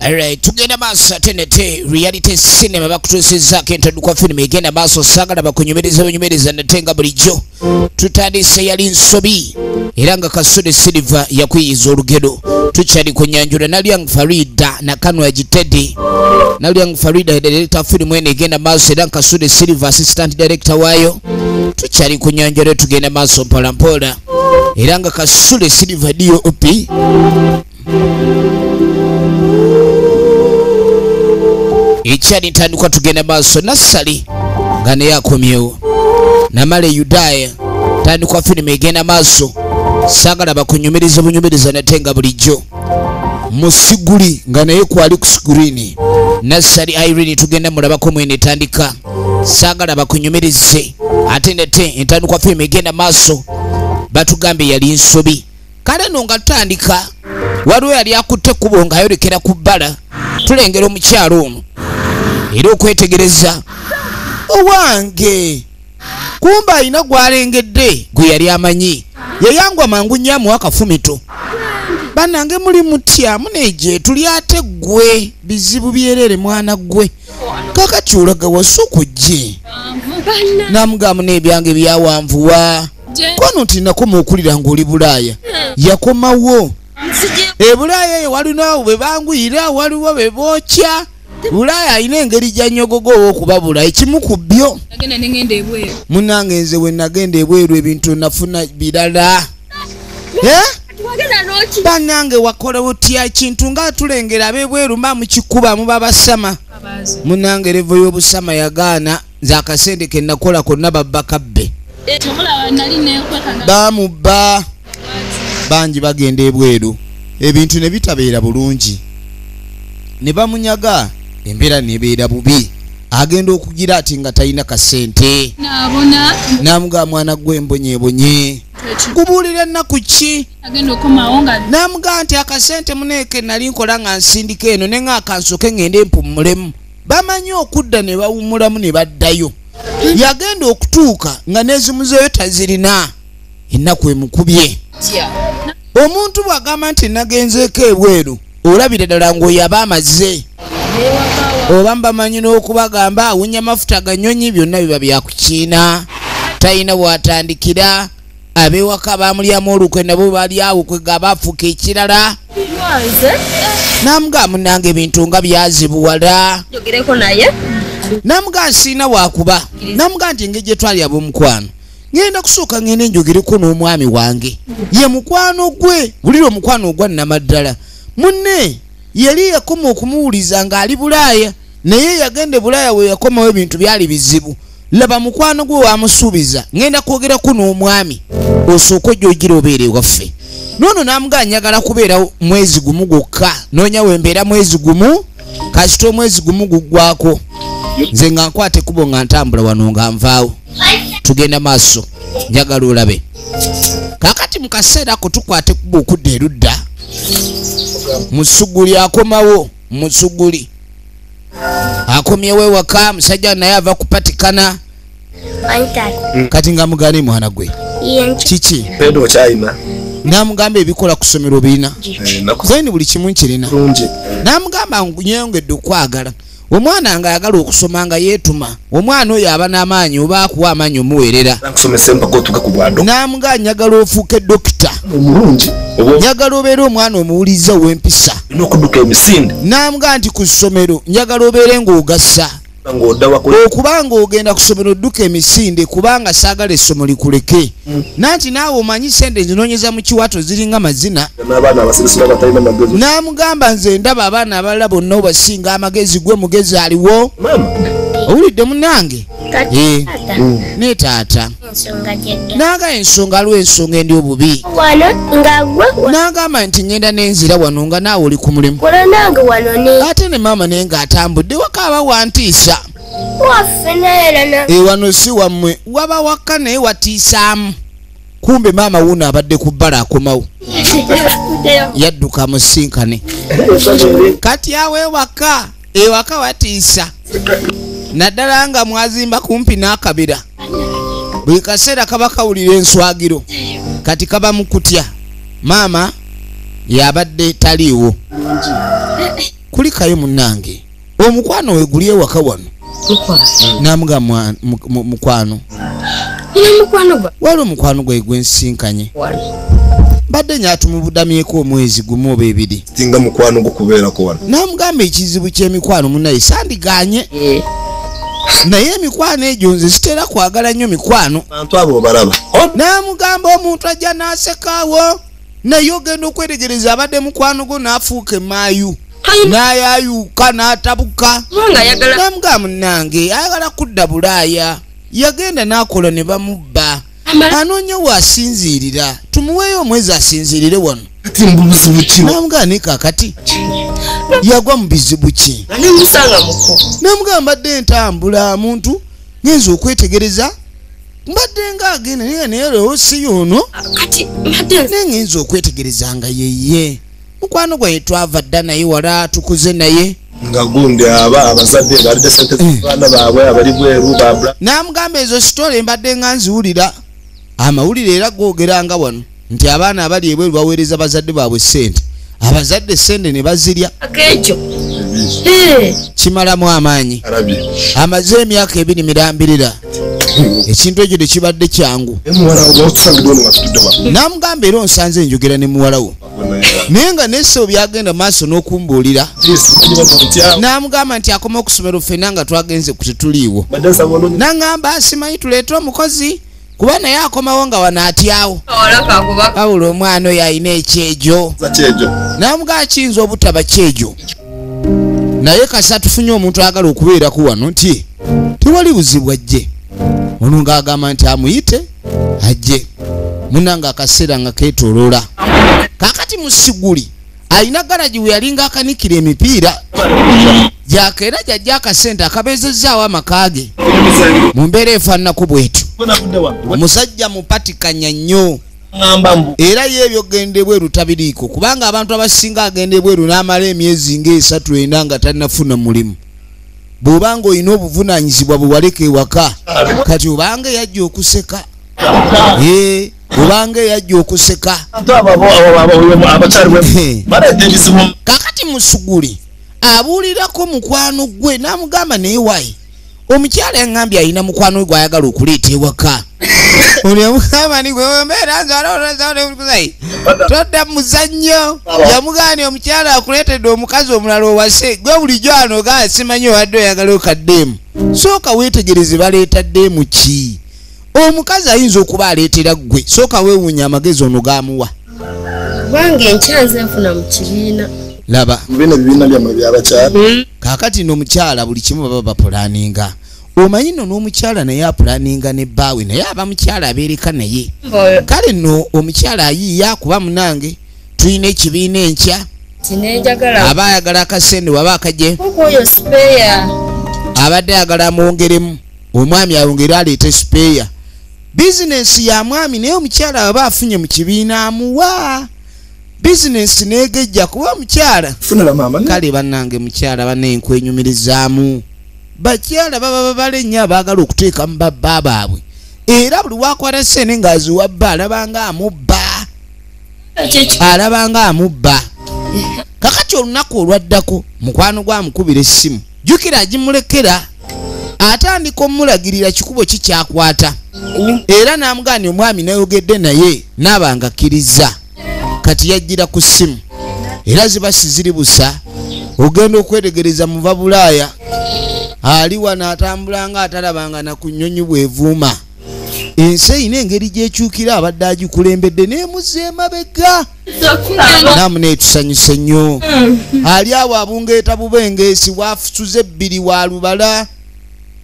Alright, tugenda maaso tenete reality cinema bakutuusizzaako entandikwa firimu egenda maaso saagala bakunyumiriza natenga bulijjo tutandise yali nsobi era nga Kasule Silver yakwiyiza olugero tukyali ku nyanjula Nalyang Farida na Kanwa Jitedi. Nalyang Farida director firimu eno egenda maaso era Kasule Silver assistant director waayo tukyali ku nyanjula tugenda maaso mpolampola era nga Kasule Silver DOP ikyali ntandikwa tugenda maaso Nassali nga naye akomyewo Namale Yudaya tandikwa firimu egenda maaso saagala bakunyumiriza natenga bulijjo Musiguli nga naye kwali ku screen Nassali Irene tugenda mulabako mwene etandika saagala bakunyumirize ate nete entandikwa firimu egenda maaso batugambe yali nsobi kale no nga tutandika waliwo yali akutte kubo nga ayolekera ku bbala tulengera omukyalo ono era okwetegereza owange kumba alina gwalengedde gwe yali amanyi yeyangwa mangu nnyamu akafumito banange muli mutya muneje tuli ate gwe bizibu byerere mwana gwe kakakyulaga wasukujje namugamu n'ebyange byawanvuwa kono tinakoma okulira ng'oli Bulaaya yakomawo Bulaaya eyo walinawo bwe banguyira waliwo be bookya Bulaaya alina engeri gya nyogogo ow'okubabula ekimu ku byo munange nze we nagenda ebweru ebintu nafuna birala banange wakola otya ekintu nga tulengera ab'ebweru mba mukikuba muba basama munange levo y'obusama yagaana nze akasente ke nakola konna babba kabbe bamubba bangi bagenda ebweru ebintu ne bitabeera bulungi ne bamunyaga embeera nebeera bubi agenda okugira ati nga talina kasente namuga mwana gw'embonyebonye kubuulira ennaku ki namuga nti akasente muneeke nali nkola nga nsindika eno ne nga akansoke ngende mpummulemu bamanyi okudda ne bawummulamu ne baddayo yagenda okutuuka nga nezimuzeyo tazirina ennaku emukubye omuntu bw'agamba nti nagenzeeko ebweru olabira ddala ng'oyo aba amaze oba mbamanyi n'okubagamba awunya mafuta ganyonyi byonna biba byakukiina talina bw'atandikira ab'ewaka bamulyamu olukwe nabo bali awo kwega baafuuka ekirala namuga munange ebintu nga byazibuwala namuga nsiina bwakuba namuga nti engeri gye twali ab'omukwano ngenda kusooka ngende njogereko n'omwami wange ye mukwano gwe bulira omukwano ogwa Namaddala munne yali yakoma okumuwuliza ng'ali Bulaaya naye yagenda Bulaaya we yakomawo ebintu byali bizibu laba mukwano gwe wamusuubiza ngenda kwogerako n'omwami osooka ojja ogira obeera ewaffe noono namuga njagala kubeera mwezi gumu gwokka noonya wembeera mwezi gumu kasita omwezi gumu guggwako nze nga nkwate kubo nga ntambula wano nga nvaawo tugenda maaso njagala olabe kakati mu kaseera ako tukwate kubo okudda erudda Musuguli akomawo Musuguli akomyewo ewaka musajja naye ava kupatikana kati nga mugane mwana gwe kiki pedo china namugamba ebikola ku ssomero birina zaini buli kimu nkirina namugamba nyongedde okwagala omwana nga ayagala okusoma nga yeetuma omwana oyo aba n'amaanyi oba akuwa amaanyi omuweerera namuga njagala ofuuke dokita omulungi njagala obeere omwana omuwuliza ow'empisa n'okudduka emisinde namuga nti ku ssomero njagala obeere ng'ogassa okubanga ogenda ku ssomero odduka emisinde kubanga saagala essomo likuleke nanti naawe omanyi sente zinoonyeza mu kiwato ziringa mazina namugamba nze ndaba abaana abalala bonna obasinga amagezi gwe mugezi aliwo owulidde munange ne taata naga ensonga aliwo ensonga endi obubi nagamba nti ngenda n'enzira wano nga naawe oli ku mulimu ate ne maama naye ng'atambudde waka aba wantiisa wano si wammwe waba wakka naye watiisaamu kumbe maama wuno abadde ku bbala akomawo yadduka musinkane kati awo ewaka watiisa naddala nga mwazimba kumpi n'akabira buli kaseera kaba kawulira enswagiro kati kaba mukutya maama yabadde taliiwo kulikayo munnange omukwano weguliye waka wano namuga mukwano wali omukwano gwe gwensinkanye badde nyatu mu budamyeko omwezi gumu oba ebiri tinga mukwano gukubeerako wano namugamba ekizibu ky'emikwano munnaye sandiganye naye emikwano egyo nze sitera kwagala nnyo mikwano bantu abo balaba namugamba omuntu ajja n'asekaawo naye ogenda okwetegereza abadde mukwano gwo n'afuuka emaayu n'ayayuuka n'atabuka namugamba munnange ayagala kudda Bulaaya yagenda n'akola ne bamubba anoonya waasinziirira tumuweeyo omwezi asinziirire wano kati mbubuzibu ki namugamba ne kaakati yagwa mu bizibu ki namugamba mbadde ntambula muntu ngenza okwetegereza mbadde nga agenda naye leero si yono naye ngenza okwetegereza nga yeye mukwano gwaye twava dda naye wala tukuze naye nga gundi abazadde balidde sente z'abaana baabwe abali bweru babula namugamba ezo sitole mbadde nga nziwulira amawulire era googeranga wano nti abaana abali ebweru baweereza bazadde baabwe sente abazadde sente ne bazirya kimalamu amaanyi amaze emyaka 2 mirambirira ekintu ekyo tekibadde kyangu namugamba era onsanze enjogera ne muwalawo naye nga nessebo byagenda maaso n'okumbuulira namugamba nti akoma okusomera ffenna nga twagenze ku tetuliiwo nangamba simanyi tuleete omukozi kuba naye akomawo nga wanaatyawo wabula omwana oyo alina ekyejo namugamba kiyinza obutaba kyejo naye kasa tufunye omuntu ayagala okubeeraku wano nti tewali buzibu ajje ono ng'agamba nti amuyite ajje munanga akaseera nga keetooloola kaakati musiguli alina garaji we yalinga akanikira emipiira gyakeera gyajja akasente akabeezezzaawo amaka ge mu mbeera efaananako bwetyo omusajja mupatikanya nnyo era yeebyo gende bweru tabiriiko kubanga abantu abasinga agende bweru n'amala emyezi nga 3 nga tannafuna mulimu bw'obanga olina obuvunaanyizibwa bwe waleka ewaka kati obanga yajja okuseka obanga yajja okuseka kakati musuguli abuulirako mukwano gwe namugamba naye wayi omukyala yaŋŋambye alina mukwano gwe ayagala okuleeta ewaka olyamugamba ni gwe mbeera nzalozai todda muzannyo yamugambye omukyala akuleetedde omukazi omulala owase gwe bulijjo ano gaa simanyi owadde oyagala okaddeemu sooka weetegereze baleeta ddeemu ki omukazi ayinza okuba aleetera ggwe sooka weewuunya amagezi ono gaamuwa kubanga enkyanze nfuna mu kibiina laba bino ebibiina byammwe byabakyala kaakati n'omukyala buli kimu baba bapulaninga omanyi nno n'omukyala naye apulaninga ne bbaawe naye aba mukyala abeereka naye kale nno omukyala ayiiya kuba munange tulina ekibiina enkya aba ayagala akasente waba akajje abadde ayagala amwongeremu omwami ayongere aleete sipeeya bizinensi ya mwami naye omukyala aba afunye mu kibiina amuwa bizinensi negejja kuba omukyala kale bannange mukyala bannenkwenyumirizaamu bakyala baba babala ennyo abaagala okuteeka mu babba baabwe era buli wakwata sente ng'aziwa bba alabanga amubba kakati olunaku olwaddako mukwano gwamukubira essimu jjukira agimulekera atandika omulagirira kikubo kikyakwata era n'amugani omwami nayogedde naye n'abanga akkiriza kati yajjira ku ssimu era ziba siziri busa ogenda okwetegereza muva Bulaaya ali wano atambula nga atalabanga na ku nnyonyi bwevuuma ensi eyina engeri gyekyukira abadde agikulembedde n'emuzza emabega namu neetusanyuse nnyo ali awo abungeeta bubengeesi bwafusuze 2 wa lubala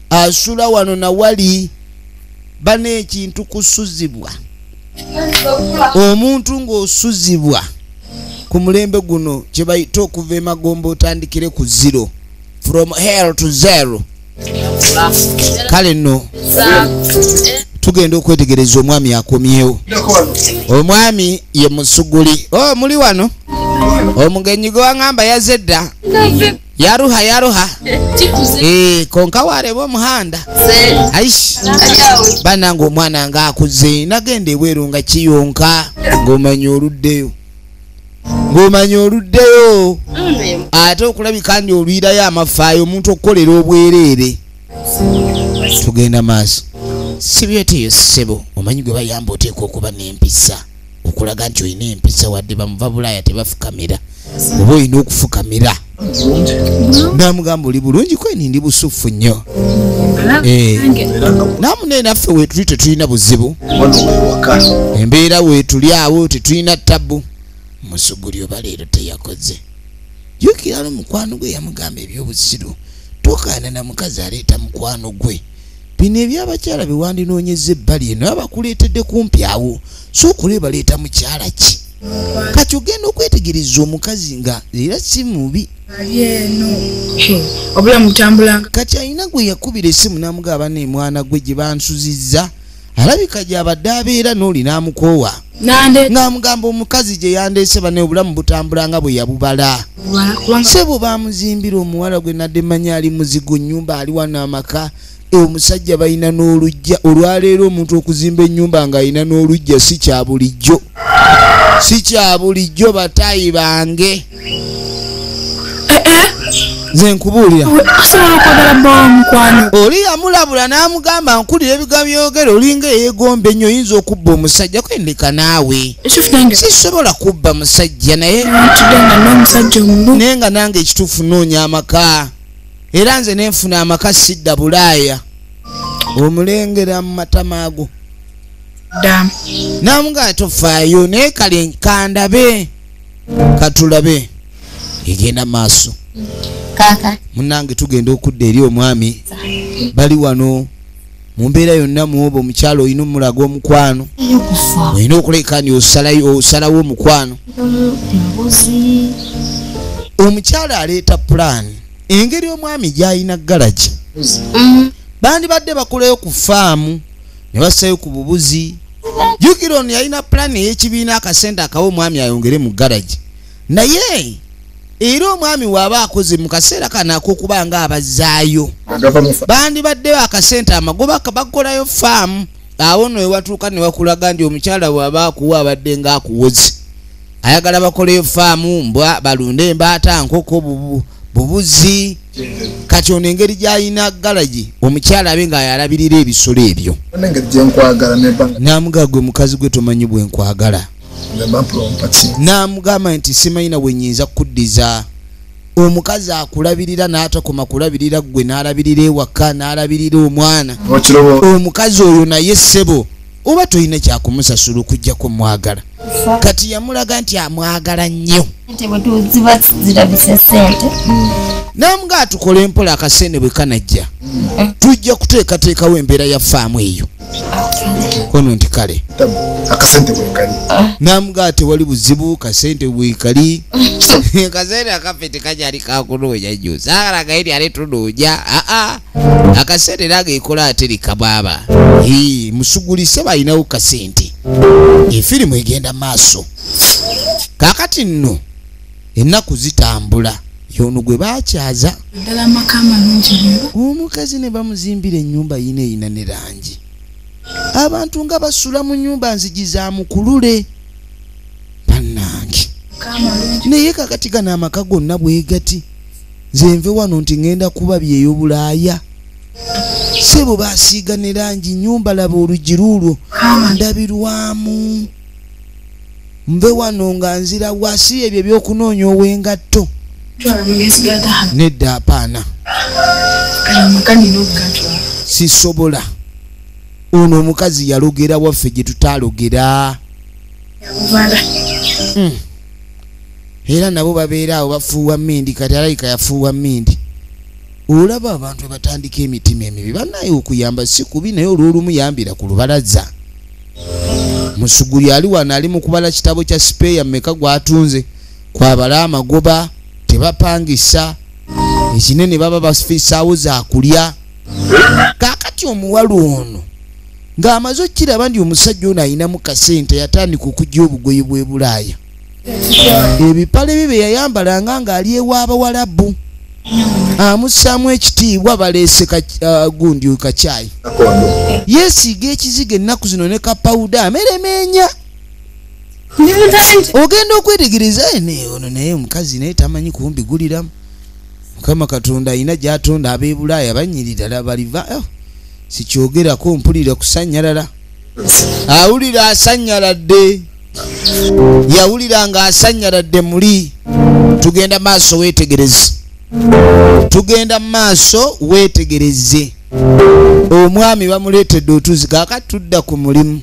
asula wano na wali bane ekintu kusuzibwa omuntu ng'osuzibwa ku mulembe guno kye bayita okuva emagombe otandikire ku 0 from hell to 0 kale nno tugenda okwetegereza omwami akomyewo omwami ye musuguli muli wano omugenyi gwe waŋŋamba yazedda yaruha konka wareba omuhanda aishi banange omwana nga akuze nagenda ebweru nga kiyonka ng'omanya oluddeyo ng'omanya oluddeyo ate okulabika ndi olwirayo amafaayo omuntu okukolera obwereere. Tugenda maaso. Sibyeteyo ssebo omanyi gwe bayamba oteeka okuba n'empisa okulaga nti olina empisa wadde bamuva Bulaaya tebafukamira oba olina okufukamira. Namugamba oli bulungi kweni ndi busufu nnyo. Namune naffe weetuli tetulina buzibu, embeera weetuli awo tetulina ttabu. Musuguli oba leero teyakoze. Jjukira mukwano gwe yamugamba ebyobusiru tokaana na mukazi aleeta mukwano gwe. Bino ebyabakyala bewandinoonyeza ebbali eno abakuleetedde kumpi awo so okulebaleeta mukyala ki. Kati ogenda okwetegereza omukazi nga era si mubi. Obulamu butambulanga. Kati alina gwe yakubira essimu n'amugamba mwana gwe gye bansuzizza alabika gy'abadde abeera n'oli n'amukoowa. Ng'amugamba omukazi gye yandeese bane obulamu butambulanga bwe yabubala. Sebo bamuzimbira omuwala gwe nadde manya ali muzigo nnyumba ali wano amaka. Omusajja balina n'olujja olwaleero omuntu okuzimba ennyumba ng'alina n'olujja si kya bulijjo. Si kya bulijjo bataayi bange. Nze nkubuulira. Oli yamulabula n'amugamba nkulira ebigambo byogera olinga eyeegomba ennyo oyinza okubba omusajja kwendeka naawe. Sisobola kubba musajja naye nga nange ekituufu noonya amaka. Era nze nenfuna amaka sidda Bulaaya. Omulengera mu matama ago. Namugamba tofaayo naye kale kandabe katulabe egenda maaso. Kaka Munange tugenda okudda eri omwami bali wano mu mbeera yonna muoba omukyalo olina omulaga omukwano olina okuleka ni osalawo omukwano. Omukyala aleeta plan engeri omwami gy'alina garagi. Bandi badde bakoleyo ku faamu ne bassayo ku bubuzi. Jjukira ono yalina plan ey'ekibiina akasente akawa omwami ayongere mu garagi. Naye era omwami waaba akoze mu kaseera kano ak'okuba nga abazaayo bandi baddeyo akasente amagoba bakolayo faamu. Awo no ewatuuka ne wakulaga nti omukyala waaba akuwa abadde nga akuwoze ayagala bakoleyo faamu mbwa balunde embaata nkoko bubuzi. Kati ono engeri gy'alina galagi omukyala abe nga yalabirira ebisolo ebyo. N'amugamba gwe mukazi gwe tomanyi bwe nkwagala. N'amugamba nti simanyi na bwe nnyinza kuddiza. Omukazi akulabirira n'atakoma kulabirira gwe n'alabirira ewaka n'alabirira omwana. Omukazi oyo naye ssebo oba tolina kyakumusasula okuggyako mwagala. Kati yamulaga nti amwagala nnyo. N'amugamba tukole mpola akasente bwe kanajja tujja kuteekateekawo embeera ya faamu eyo. Kono nti kale akasente bwe kali. N'amugamba tewali buzibu kasente bwe kali. Kasente akaffe tekajali kakunoonya nnyo saagala gairi ale tunoonya. Akasente nageekola ate likababa. Musugulise balinawo kasente. Efirimu egenda maaso. Kaakati nno ennaku zitambula. Yono gwe baakyaza. Omukazi ne bamuzimbira ennyumba yina ne langi. Abantu nga basula mu nnyumba nzigi za mukulule. Bannange. Naye kakati gano amaka gonna bwe gati. Nze nve wano nti ngenda kuba byey'Obulaaya. Sebo baasiiga ne langi nnyumba laba oluggi luulwo ndabirwamu. Nve wano nga nzira wasi ebyo ebyokunoonya ow'engatto. Nedda apaana. Sisobola. Ono omukazi yalogera waffe gye tutaalogera. Era nabo babeera awo bafuuwa mmindi kati alayika yafuuwa mmindi. Olaba abantu batandika emitima emibi bannaye okuyamba si kubi naye olw'olumu yambira ku lubalaza. Musuguli ali wano ali mu kubala kitabo kya sipeeya mmeka gwatunze kwabala amagoba tebapangisa ekinene baba basifisaawo za kulya. Kaakati omuwala ono ng'amaze okkiraba ndi omusajja ono ayinamu kasente yatandika okujja obugoye bw'e Bulaaya. Ebipale bibe yayambalanga ng'ali ew'Abawalabu. Amussaamu ekitiibwa baleese gundi kacaayi. Yeesiiga ekiziga ennaku zino ne kapawuda ameremenya. ogenda okwetegereza ene ono naye omukazi naye tamanyi kumbiguliramu mukama katonda alina gy'atonda ab'ebulaaya banyirira baliva sikyogerako mpulira kusanyalala awulira asanyaladde yawulira nga asanyaladde muli tugenda maaso wetegereze omwami bamuleetedde otuzi kaakati tudda ku mulimu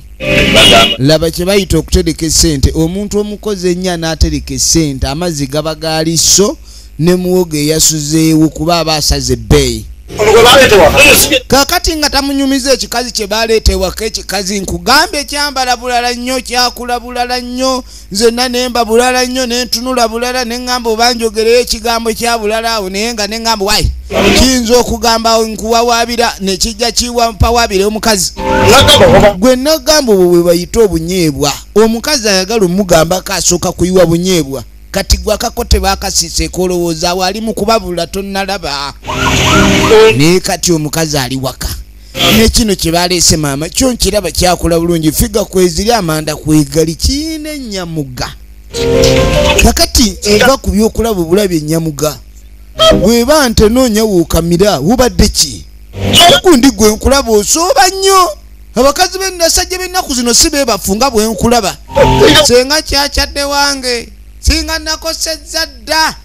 laba kye bayita okutereka essente omuntu omukozi ennyo n'atereka essente amazzi gaba gaali so ne muwogo eyasuzeewo kuba aba asaze ebbeeyi kaakati nga tamunyumiza ekikazi kye baleetewako ekikazi nkugambe ekyambala bulala nnyo kyakula bulala nnyo nzenna nemba bulala nnyo nentunula bulala neŋŋamba obanjogereyo ekigambo kya bulala awo naye nga neŋŋamba wayi kiyinza okugamba nkuwawaabira nekijja kiwampawaabira omukazi gwe nagamba obwo bwe bayita obunyeebwa omukazi ayagala omugambako asooka kuyiwa bunyeebwa kati gwe akakote bakasiise kolowooza awo ali mu kubabula tonnalaba naye kati omukazi ali waka nekino kye baleese maama kyo nkiraba kyakula bulungi figa kweziri amanda kwegali kiina ennyamuga kakati nva ku byokulaba obulabi ennyamuga bweba nte noonya wuukamira wubadde ki gundi gwe nkulaba osooba nnyo abakazi b'ennasajja b'ennaku zino si beebafunga bwe nkulaba senga kyakyadde wange singa nakosezza dda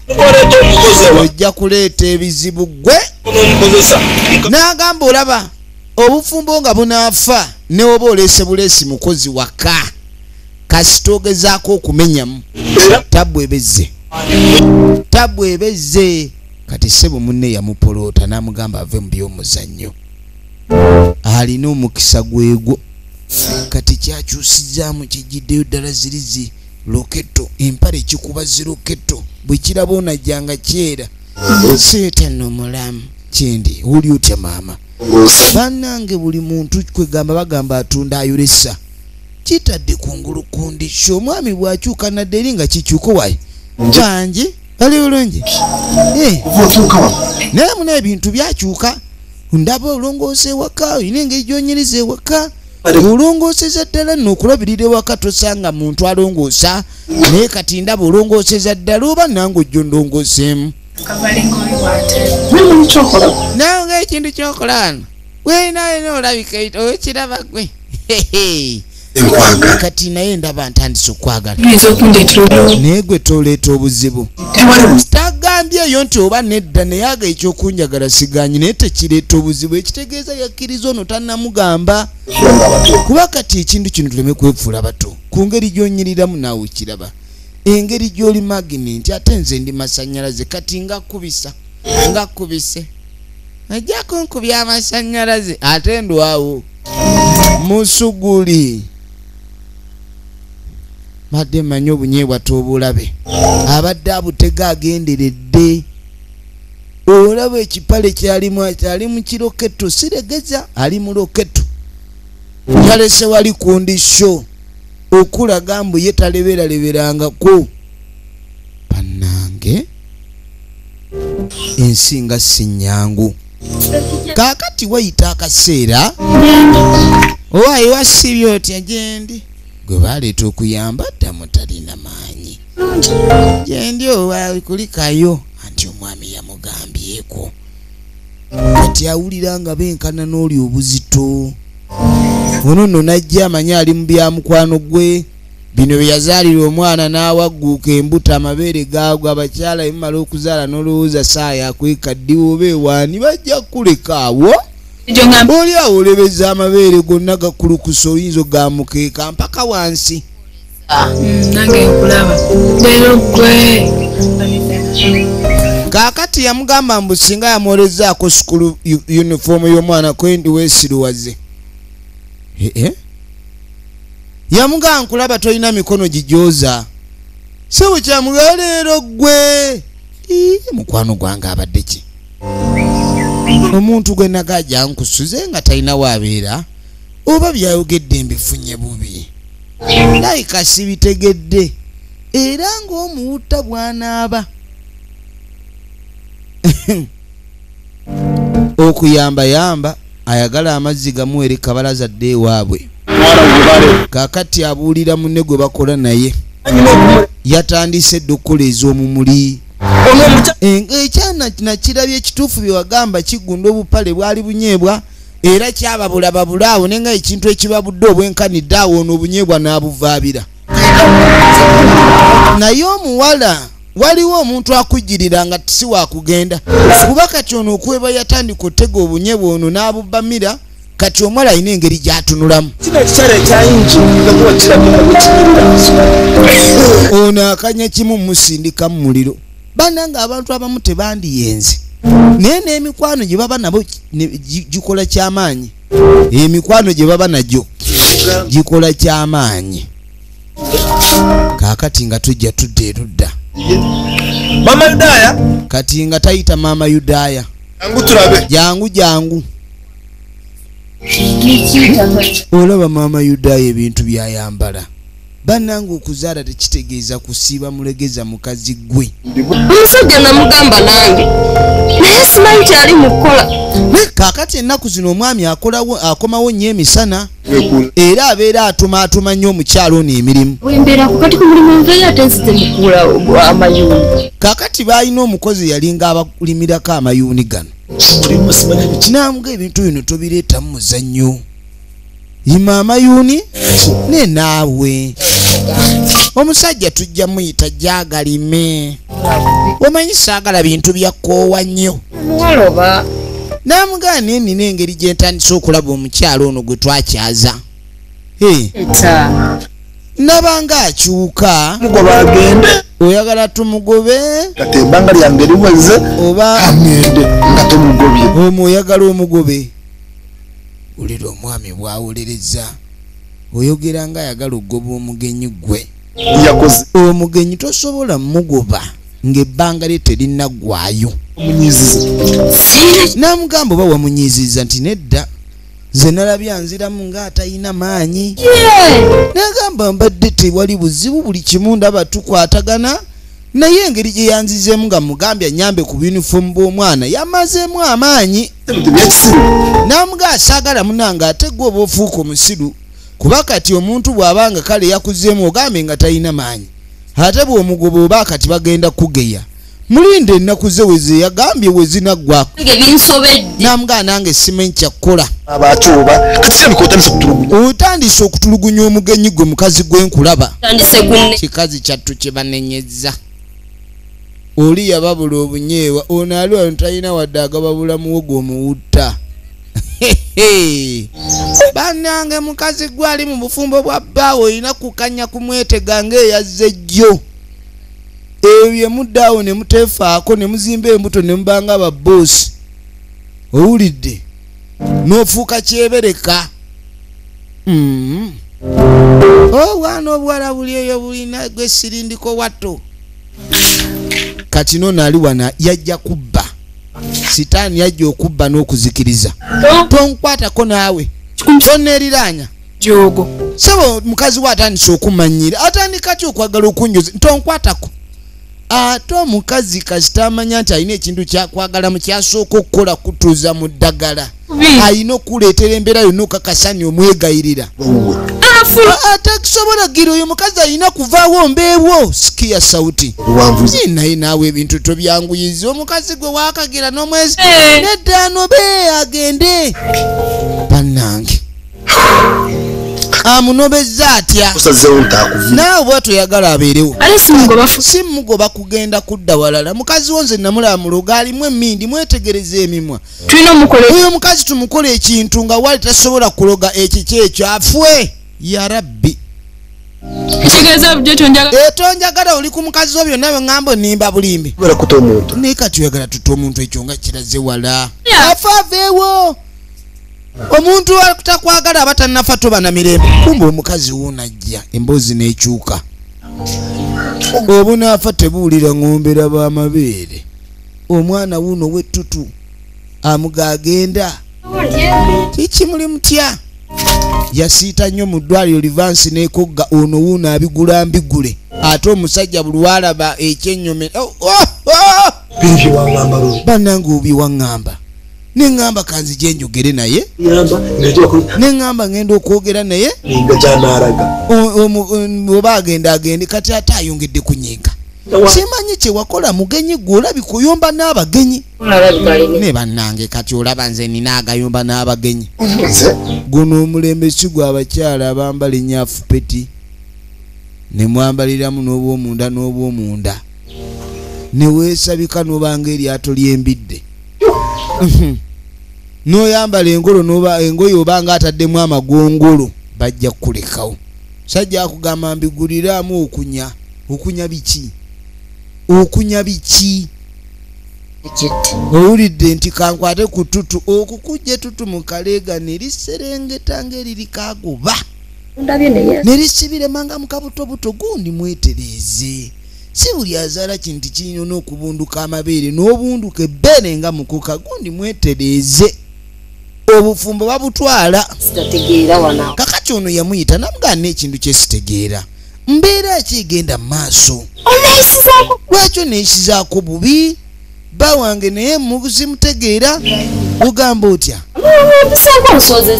ojja kuleeta ebizibu gwe n'agamba olaba obufumbo nga bunaafa ne oba oleese buleesi mukozi waka kasita ogezaako okumenyamu tabwebezze kati ssebo munne yamupoloota n'amugamba ave mu by'omuzannyo alina omukisa gwegwo kati kyakyusizaamu kijjiddeyo ddala zirizi loketo empale kikuba ziroketo bwe kiraba onajjanga kyera seetano mulamu kyendi uli otya maama bannange buli muntu kwegamba bagamba atunda ayolesa kitadde kungulu kundisho omwami bwakyuka nadde eri nga kikyuko wayi kyange ali bulungi naye muna ebintu byakyuka ndaba olongoose ewaka olina engeri gyonyiriza ewaka olongooseza ddala nno okulabirira ewaka tosanga muntu alongoosa naye kati ndaba olongooseza ddala oba nange ojjo ndongooseemu nawe ngaekintu kyokola wano wenawe olabika okiraba gwe kati naye ndaba ntandise okwagala naye gwe toleeta obuzibu tagambyeyo nti oba nedda naye aga ekyokunjagala siganyi naye tekireeta obuzibu ekitegeeza yakkiriza ono tannamugamba kuba kati ekintu kino tuleme kwefuula bato ku ngeri gyonyiriramu naawe okiraba engeri gy'oli magimenti ate nze ndi masannyalaze kati ngakkubise ajjako nkubya amasannyalaze ate ndwawo musuguli madde manyi obunyeebwa toobulabe abadde abutega agenderedde olaba ekipale kyali mu kiroketo siregeza ali mu loketo yalese wali kundisho okulaga mbu ye taleberaleberangako bannange ensinga sinyangu kaakati wayita akaseera owaayi wasibye otya gyendi gwe baleeta okuyamba ddamu talina maanyi gyendi owa kulikayo anti omwami yamugambyeko kati awulira nga benkana n'oli obuzito ono nno najja amanyi ali mu bya mukwano gwe bino bye yazaalira omwana n'awagguuka embuto amabeere gaagwa abakyala ebimala okuzaala n'olowooza saa yakwekaddiwa oba ewaani bajja kuleka awo oli awo olebeza amabeere gonna gakulukusa oyinza ogamukeeka mpaka wansi nange nkulaba leero gwe kaakati yamugamba mbu singa yamwolezaako sukulu yunifoomu y'omwana kwendi weesiruwaze yamugamba nkulaba tolina mikono gijooza sebo kyamugamba leero gwe mukwano gwange abadde ki omuntu gwe nagajja nkusuze nga talina waabeera oba byayogedde mbifunye bubi layika sibitegedde era ng'omuwutta bw'anaaba okuyamba ayagala amazzi gamuwere kabalaza dde ewaabwe kakati abuulira munne gwe bakola naye yatandise dde okukoleeza omumuli ekyana nakirabye ekituufu bye wagamba kigunda obupale bwali bunyeebwa era kyababulababula awo nenga ekintu ekibabudde obwenkanidde awo ono obunyeebwa n'abuvaabira naye omuwala waliwo omuntu akujjirira nga si wakugenda kuba kati ono okweba yatandika otega obunyeebwa ono n'abubbamira kati omuwala alina engeri gy'atunulamu ono akanya kimu musindika mu muliro bananga abantu abamu tebandiyenze naye n'emikwano gye baba nabo gikola kyamaanyi emikwano gye baba nagyo gikola kyamaanyi kaakati nga tujja tudde erudda Mama Yudaya kati nga tayita maama Yudaya jangu olaba maama Yudaya ebintu byayambala bannanga okuzaala tekitegeeza kusiiba mulegeza mukazi gwe omusajja namugamba nange naye simanyi kyali mukola kaakati ennaku zino omwami akomawo nnyo emisana era abeera atumaatuma nnyo omukyalo ono emirimu wembeera ku kati ku mulimu nveeyo ate nzite mukuula amayuuni kaakati baalina omukozi yalinga abakulimirako amayuuni gano namuga ebintu bino tobireetamu muzannyo yima amayuuni ne naawe omusajja tujja muyita jagalime omanyi saagala bintu byakoowa nnyo muwaloba namugaana enina engeri gye ntandisa okulaba omukyalo ono gwe twakyaza nabanga akyuka mugoba agende oyagala tumugobe kati ebbanga lyange liweze oba amwende nga tomugobye omwo oyagala omugobe ulira omwami bwawulereza oyogera nga ayagala okugoba omugenyi gwe yakoze omugenyi tosobola mugoba ng'ebbanga lye terinaggwaayo omunyiziza namugamba oba wamunyiziza nti nedda ze nalabye anziramu ng'atalina maanyi nagamba mbadde tewali buzibu buli kimu ndaba tukwatagana naye engeri gye yanzizeemu nga mugambye anyambe ku yunifoomu bw'omwana yamazeemu amaanyi namuga asaagala munanga ate gwe oba ofuuka omusiru kuba kati omuntu bw'abanga kale yakuzeemu ogambe nga talina maanyi ate bw'omugoba oba kati bagenda kugeya mulinde ennaku ze weze yagambye wezinaggwako namuga nange simanyi kyakkola abakyuba kati kirabika otandise okutulugunya omugenyi gwe mukazi gwenkulaba kikazi kyattu kye banenyezza oli yababula obunyeewa ono ali wano talina wadde agababula muwogo omuwutta bannange mukazi gwali mu bufumbo bwa bbaawo olina kukanya kumwetega ng'eyazze jjo ebyo bye muddaawo ne muteefaako ne muzimba embuto ne mubanga ababoosi owulidde n'ofuuka kyebereka obwana obuwala buli eyo bulina gwe sirindiko watto kati noono ali wana yajja kubba sitaani yajja okubba n'okuzikiriza tonkwatako naawe toneeriraanya jogo sebo mukazi we atandise okumanyira atandika ki okwagala okunjoza tonkwatako ate omukazi kasita amanya nti alina ekintu kyakwagala mu kyasooka okukola kutuuza mu ddagala alina okuleetera embeera yonna okakasani omwegayirira ate kisobola gira oyo mukazi alina kuvaawo mbeewo sikiya sauti naye naawe ebintu tobyanguyiza omukazi gwe waakagira n'omwezi neddaano be agende bannange amunobezza atya naawe bwatyo oyagala abeerewo si mugoba kugenda kudda walala mukazi wo nze namulaba mu luga alimu emmindi mwetegereza emimwa oyo mukazi tumukola ekintu nga wali tasobola kuloga ekikyekyo afwe ya rabbi tonjagala oli ku mukazi wo byonna byeŋŋamba onimba bulimbi naye kati oyagala tutta omuntu ekyo nga kiraze wala afe aveewo omuntu takwagala aba tannafa toba na mirembe kumbe omukazi wuunajja emboozi n'ekyuka obunaafa tebuwulira ng'ombera b'amabeere omwana wuuno w'ettutu amugagenda kikimuli mutya yasiita nnyo mu ddwaliro livansi n'ekogga ono wuuno abigula mbigule ate omusajja buli lwalaba ekyennyome bannange obiwaŋŋamba Nengamba kanzije njogere naye. Yamba ngejwa ku. Nengamba ngenda okwogera naye. Linga kyanaraga. Oba agende kati atayongedde kunyenga. Simanyi kye wakola mugenyi gwe olabi kuyomba n'abagenyi. Ne bannange kati olaba nze nina agayomba n'abagenyi. Guno omulembe si gwa abakyala abambala ennyafu peti. Ne mwambaliramu n'obwomunda. Ne weesabika n'obanga eryato lyembidde. N'oyambala engoye obanga ataddemu amagongolo bajja kukulekawo. Sajja akugamba mbiguliramu okunya. Okunya biki? Okunya biki? Owulidde nti kankwate ku tutu okukujja tutu mu kaleega ne liserengeta ng'eriri kagoba. Ne lisibire manga mu kabutobuto gundi mwetereeze. Si buli azaala kintu kirina n'okubunduka amabeere n'obunduka ebbeere nga mukuka gundi mwetereeze. Obufumbo babutwala. Kakati ono yamuyita namugana ekintu kye sitegeera. Mbeera kigenda maaso. Lwaki neesizaako bubi? Bawange naye muzimutegeera. Ogamba otya?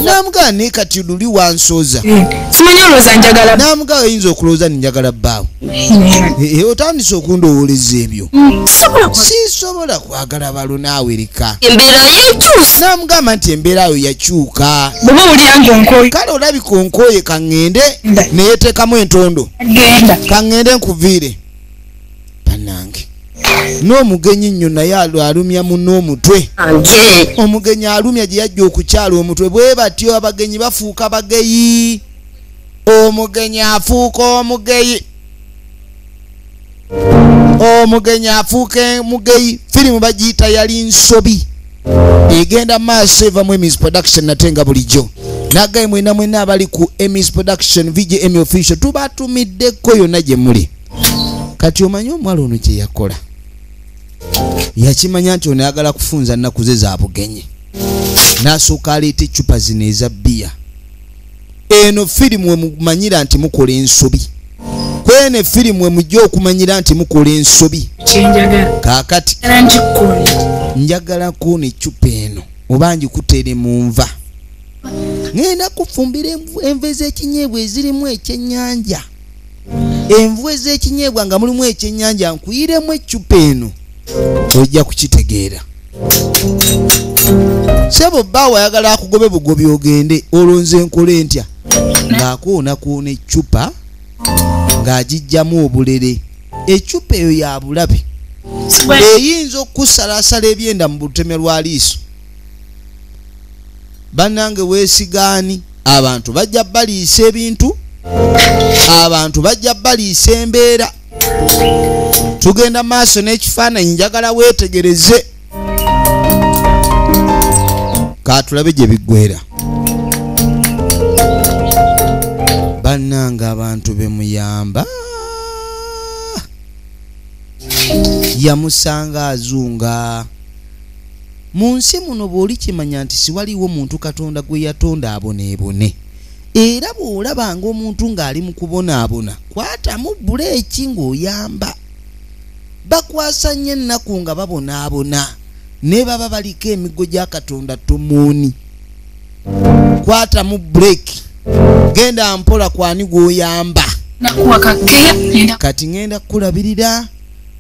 Namugana naye kati luli wansoza. Simanyi olowooza njagala. Namugana oyinza okulowooza ninjagala bbaawo. Otandise okundowoleza ebyo. Sisobola kwagala balo naawe erika. Embeera yekyusa. Namugamba nti embeera yo yakyuka. Bw'oba owulira ng'onkooye. Kale olabika onkooye kaŋŋende neyeteekamu entondo. Genda. Kaŋŋende nkuviire. Bannange. N'omugenyi nnyo naye alumya munno omutwe. Omugenyi alumya gye yajja okukyala omutwe bwe batyo abagenyi bafuuka bageyi. Omugenyi afuuka omugeyi. Omugenyi afuuka mugeyi. Firimu bagiyita yali nsobi. Egenda maaso evamu Emmys Production natenga bulijjo. Nagaye mwena abali ku Emmys Production VJM official tubatumiddeko yonna gye muli. Kati omanyi omwala ono kye yakola. Yakimanya nti ono ayagala kufunza nnaku ze za bugenyi. N'asooka aleeta eccupa zino eza bbiya. Eno firimu we mumanyira nti mukola ensobi. Kwene firimu we mujja okumanyira nti mukola ensobi. Kyenjagala. Kaakati njagala kuona eccupa eno oba ngikutere mu nva. Ngenda kufumbira enva ez'ekinyeebwa ezirimu ekyennyanja. Envu ez'ekinyeebwa nga mulimu ekyennyanja nkuyiremu eccupa eno. Ojja kukitegeera. Sebo bbaawo ayagala akugobe bugobi ogende olonze nkole ntya. Ng'akoona eccupa ng'agijjamu obulere. Eccupa eyo ya bulabe. Eyinza okusalasala ebyenda mu buteme lwa liiso. Bannange weesigaani abantu bajja baliisa ebintu. Abantu bajja baliisa embeera. Tugenda maaso n'ekifaananyi njagala weetegereze. Kaatulabe gye biggwera. Bannange abantu bemuyamba. Yamusanga azunga. Mu nsi muno bw'oli kimanya nti siwaliwo muntu Katonda gwe yatonda aboneebone. Era bw'olabanga omuntu ng'ali mu kubonaabona kwatamu buleeki ng'oyamba. Bakwasa nnyo ennaku nga babonaabona ne baba baliko emigo gya Katonda tomuuni. Kwatamu buleeki genda mpola kwani gw'oyamba. Kati ngenda kukulabirira.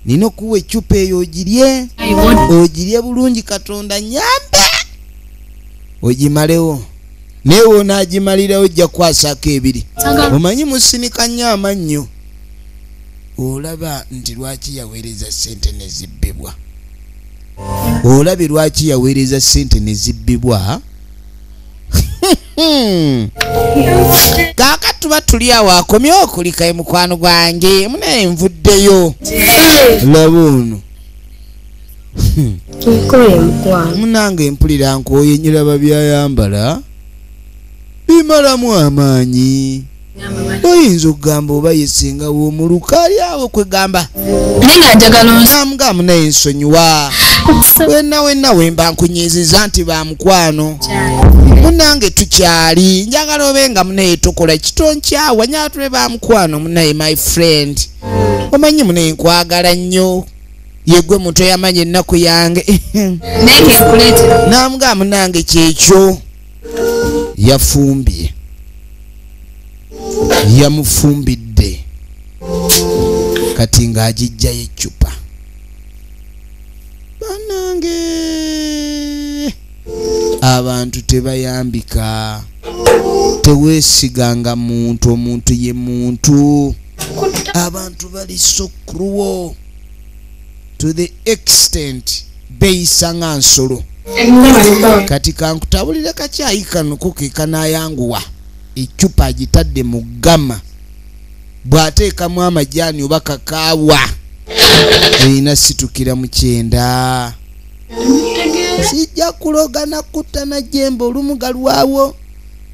Nina okuwa eccupa eyo ogirye bulungi Katonda nyambe. Ogimalewo. Newo n'agimalira ojja kwasako ebiri. Omanyi musinika nnyo amannyo. Olaba nti lwaki yaweereza ssente ne zibbibwa. Olabye lwaki yaweereza ssente ne zibbibwa. Kaakati tuba tuli awo akomye okulikaye mukwano gwange munaye nvuddeyo. Laba ono. Munange mpulira nkooye nyiraba byayambala. Bimalamu amaanyi. Oyinza okugamba oba yesinga w'omuluka ali awo kwegamba. Nenga njagala Namugamu naye nsonyiwa. Wenna wemba nkunyiiziza nti ba mukwano. Munange tukyali njagala obenga munaye tukola ekitonkyawa nyatule ba mukwano munaye my friend. Omanyi munaye nkwagala nnyo. yegwe muto yamanye ennaku yange Neke nkuleetera. namugamba nange kyekyo yafumbye yamufumbidde kati ng'agijjayo eccupa banange abantu tebayambika teweesiganga muntu omuntu ye muntu abantu bali so cruel to the extent beeyisa nga nsolo kati kankutabulire kakyayi kanuko ke kanaayanguwa eccupa agitadde mu ggama bw'ateekamu amajaani oba kakaawa erina situkira mu 9 sijja kulogana kutta na jembe olumuga lwawo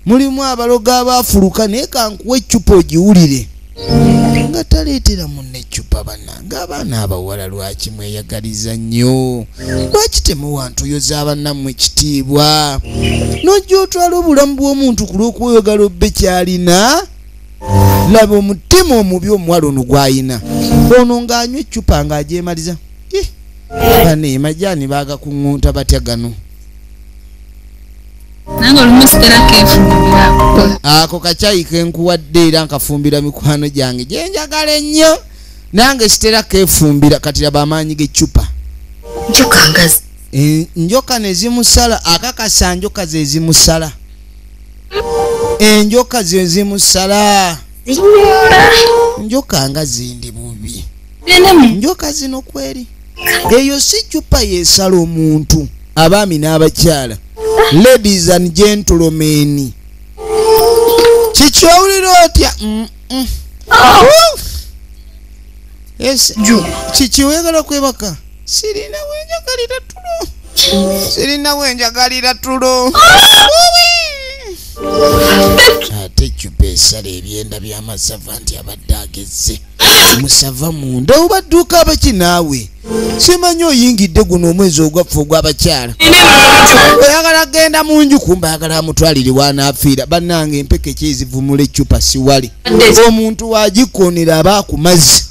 mulimu abaloga abaafuluka naye kankuwa eccupa ogiwulire nga taleetera munne eccupa bannange abaana abawala lwaki mweyagaliza nnyo lwaki temuwantuyoza abannammwe ekitiibwa n'ojja otwala obulamu bw'omuntu ku lw'okweyagala obbe kyalina laba omutima omubi omuwala ono gw'ayina ono ng'anywa eccupa ng'agyemaliza bane majaani baagakuŋŋunta batya gano Nange olumu sitera keefumbira. ako kacyayi kenkuwadde era nkafumbira mikwano gyange gyenjagala ennyo nange sitera keefumbira kati laba amaanyi g'eccupa Njoka ngazi. Njoka ne zimusala akakasa njoka ze zimusala enjoka ze zimusala Zinyora. njoka nga zindi bubi Nenemu. njoka zino kweri eyo si ccupa yeesala omuntu abaami n'abakyala ladies and gentlemen kikyowulira otya yes kikiwegala kwebaka sirina wenjagalira tulo sirina wenjagalira tulo ate eccupa esala ebyenda by'amasava nti abadde agezze musava munda obadduuka abaki naawe simanyi oyingidde guno omwezi ogwaffe ogw'abakyala oyagala genda mu nju kumba ayagala amutwalire wanaafiira bannange empeke kyezivumula eccupa siwali omuntu wagikonera aba akumazzi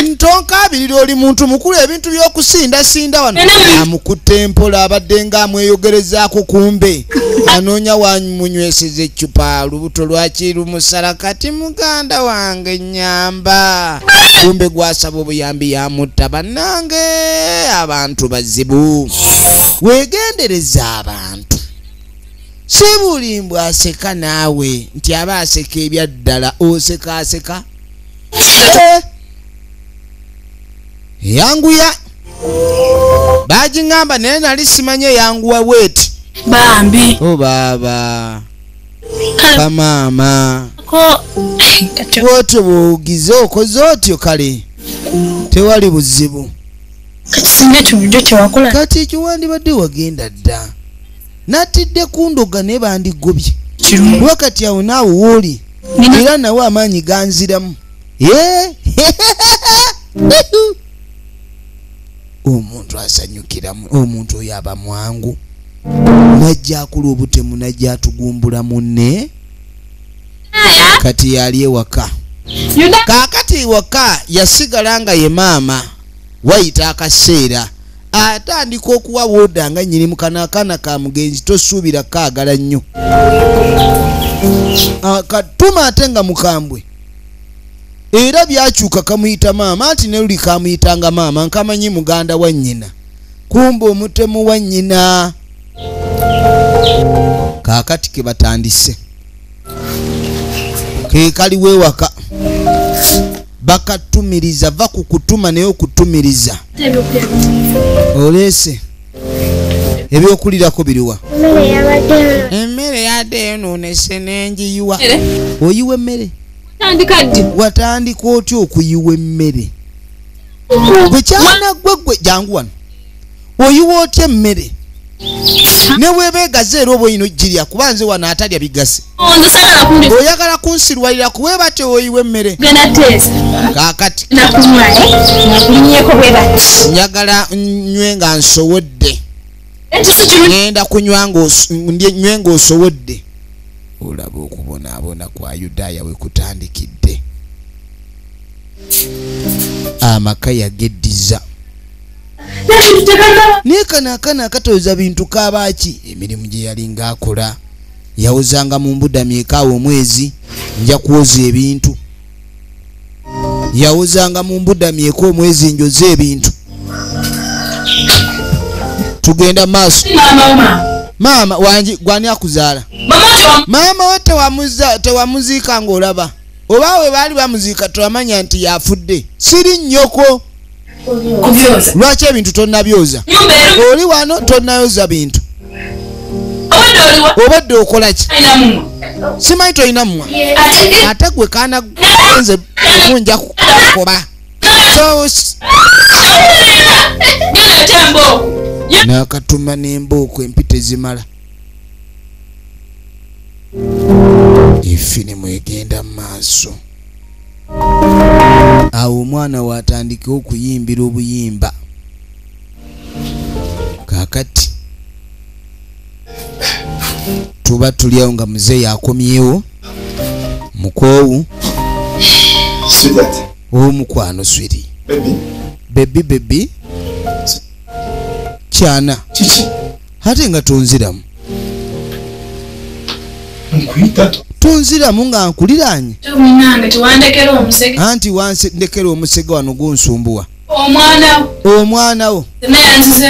ntonkabirira oli muntu mukulu ebintu by'okusindasinda wano amukutte mpola abadde nga amweyogerezaako kumbe anoonya wamunyweseza eccupa lubuto lwaki lumusala kati muganda wange nyamba kumbe gwasaba obuyambi yamutta bannange abantu bazibu weegendereza abantu si buli mbw aseka naawe nti aba aseka ebyaddala osekaaseka yanguya bagiŋŋamba naye nali simanye yanguwa bweti Bambi. o baaba kamaama Katyo. bwotyo bw'ogize okoze otyo kale tewali buzibu Kakisinga ekyo kyewakola. kati ekyo wandibadde wagenda dda natidde kundoga naye bandigobye Kirungu. wakati awo naawe wooli era nawe amaanyi ganziramu omuntu asanyukiramu omuntu oyo aba mwangu najja akula obutemu najja atugumbula munne kati yali ewaka kaakati ewaka yasigala nga ye maama wayita akaseera atandika okuwa wooda nga nnyini mukanaakaana ka mugenzi tosuubira kaagala nnyo katuma ate nga mukambwe era byakyuka kamuyita maama anti ne luli kamuyitanga maama nkamanyi muganda wa nnyina kumbe omutemu wa nnyina kaakati ke batandise ke kaliwo ewaka bakatumiriza va ku kutuma naye okutumiriza oleese ebyokulirako biriwa emmere yaddeeyo noonese nengiyiwa oyiwa emmere watandika otya okuyiwa emmere gwe kyalina gwe jangu wano oyiwa otya emmere ne weebeegaze era oba oyina ogirya kuba nze wano atalya bigase oyagala kunsirwalira kuwe batyo oyiwa emmere kaakati njagala nywe nga nsowodde ngenda kunywa nywe ng'osowodde olaba okubonaabona kwa Yudaaya we kutandikidde amaka yageddiza nekana akatooza bintu kabaki emirimu gye yalinga akola yawozanga mu mbuda myekaawo omwezi nja kuwoza ebintu yawozanga mu mbuda myeka omwezi njoza ebintu tugenda maaso maama wangi gwani akuzaala maama we tewamuziika ng'olaba oba we baali bamuziika tewamanya nti yafudde siri nnyoko lwaki ebintu tonnabyoza oli wano tonnayoza bintu obadde okola ki simanyi tolina mumwa ate gwe kaana nze kunja kukoba nakatuma n'embooko empita ezimala efirimu egenda mu maaso awo omwana watandikawo okuyimbira obuyimba kakati tuba tuliawo nga muzeeyi akomyewo mukoowu omukwano swiri bebi kyana ate nga tonziramu tonziramu nga nkuliranye anti wansendekera omusege wano gunsumbuwa omwanawo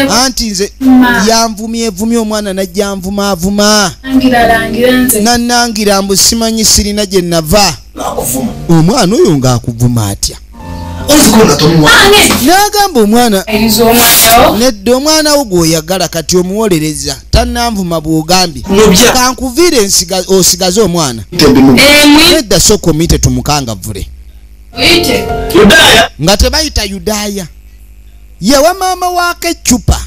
anti nze yanvumyevumye omwana najja nvumaavuma nanangira mbu simanyi sirina gye nava omwana oyo ngaakuvuma atya nagamba omwana nedda omwana wo gwoyagala kati omuwolereza tananvuma bwogambye kankuviire osigaze omwana nedda soka omuyite tumukangavule nga tebayita Yudaaya yawa maama waako eccupa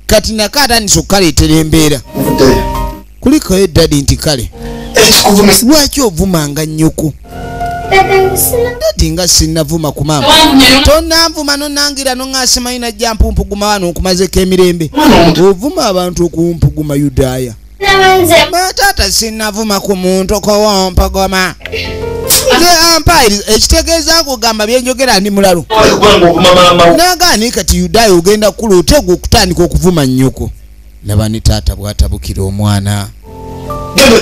kati nako atandise okukaleetera embeera kulikayo eddadi nti kale lwaki ovumanga nnyoko dadi nga sinnavuma ku maama tonanvuma nonangira nongaasimanyi najja mpumpuguma wano nkumazeko emirembe ovuma abantu okumpuguma Yudaaya taata sinnavuma ku muntu kowompogoma ekitegeeza kugamba byenjogera ndi mulalu nagaani kati Yudaaya ogenda kula otega okutandika okuvuma nnyoko laba ne taata bwatabukira omwana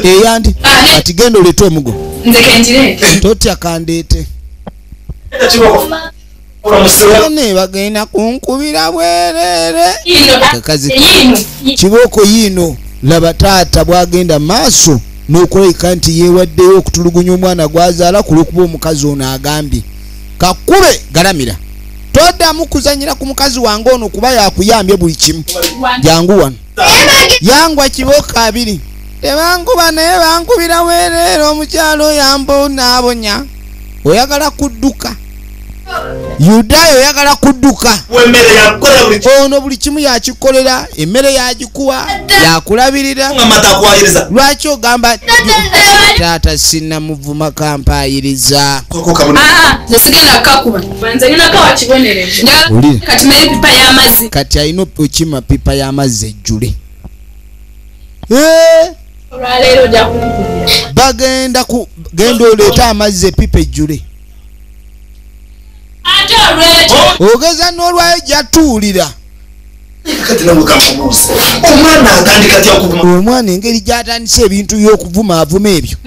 eyandi kati genda oleete omugo totya kandeete ne bagenda kunkubira bwerere kakazi kibooko yiino laba taata bwagenda maaso n'okulabika nti yeewaddeyo okutulugunya omwana gwazaala ku lw'okuba omukazi ono agambye kakube galamira toddamu kuzanyira ku mukazi wange ono kuba yakuyambye buli kimu jangu wano yangwa kibooko abiri tebankuba naye bankubira weereere omukyalo oyambo naabonya oyagala kudduka Yudaaya oyagala kudduka ono buli kimu yakikolera emmere yagikuwa yakulabirira lwaki ogamba taata sinnamuvuma kampayiriza kati alina okima pipa y'amazzi ejjule bagenda genda oleeta amazzi epipa ejjule ogeza n'olwayo gyatuulira omwana engeri gyatandisa ebintu by'okuvuma avuma ebyo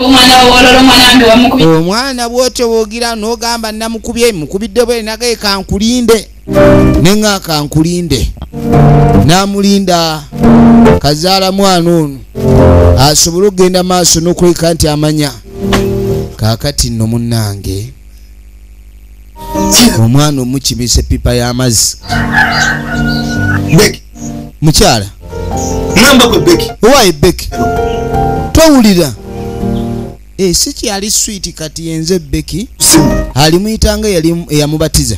omwana bwotyo bwogira n'ogamba namukubye mukubidde bwe nagaye kankulinde nenga kankulinde namulinda kazaala mwana ono asobole okugenda maaso n'okuleka nti amanya kaakati nno munnange omwana omukimisa epipa y'amazzi mukyala owaayi Beki towulira si kyali swiiti kati yenze Beki alimuyitanga eyamubatiza